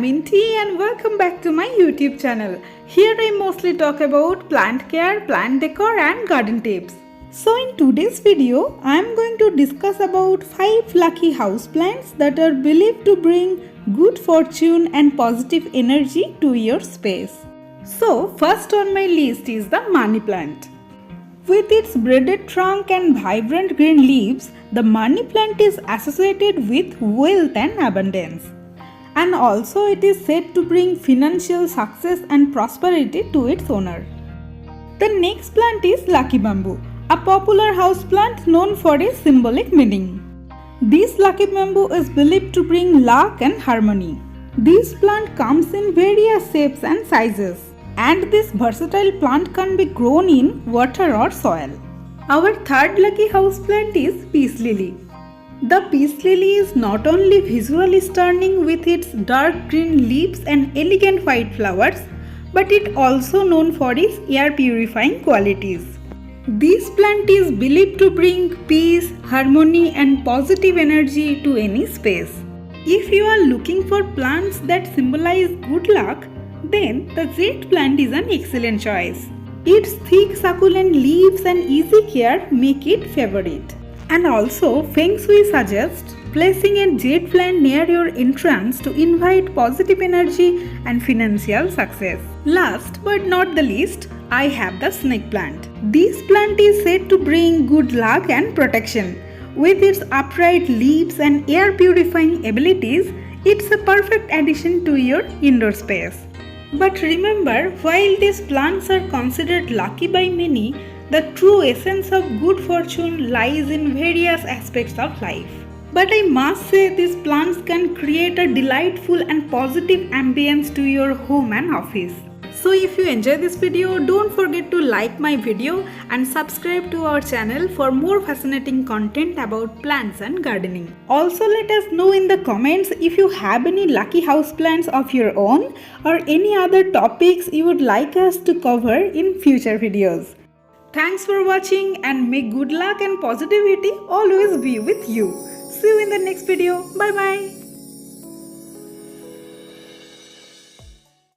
Minty and welcome back to my YouTube channel. Here I mostly talk about plant care, plant decor and garden tips. So in today's video, I am going to discuss about 5 lucky houseplants that are believed to bring good fortune and positive energy to your space. So first on my list is the money plant. With its braided trunk and vibrant green leaves, the money plant is associated with wealth and abundance. And also it is said to bring financial success and prosperity to its owner. The next plant is lucky bamboo, a popular house plant known for its symbolic meaning. This lucky bamboo is believed to bring luck and harmony. This plant comes in various shapes and sizes, and this versatile plant can be grown in water or soil. Our third lucky house plant is peace lily. The peace lily is not only visually stunning with its dark green leaves and elegant white flowers, but it also known for its air purifying qualities. This plant is believed to bring peace, harmony and positive energy to any space. If you are looking for plants that symbolize good luck, then the jade plant is an excellent choice. Its thick succulent leaves and easy care make it favorite. And also, Feng Shui suggests placing a jade plant near your entrance to invite positive energy and financial success. Last but not the least, I have the snake plant. This plant is said to bring good luck and protection. With its upright leaves and air purifying abilities, it's a perfect addition to your indoor space. But remember, while these plants are considered lucky by many, the true essence of good fortune lies in various aspects of life. But I must say these plants can create a delightful and positive ambience to your home and office. So if you enjoy this video, don't forget to like my video and subscribe to our channel for more fascinating content about plants and gardening. Also let us know in the comments if you have any lucky houseplants of your own or any other topics you would like us to cover in future videos. Thanks for watching and may good luck and positivity always be with you. See you in the next video. Bye bye.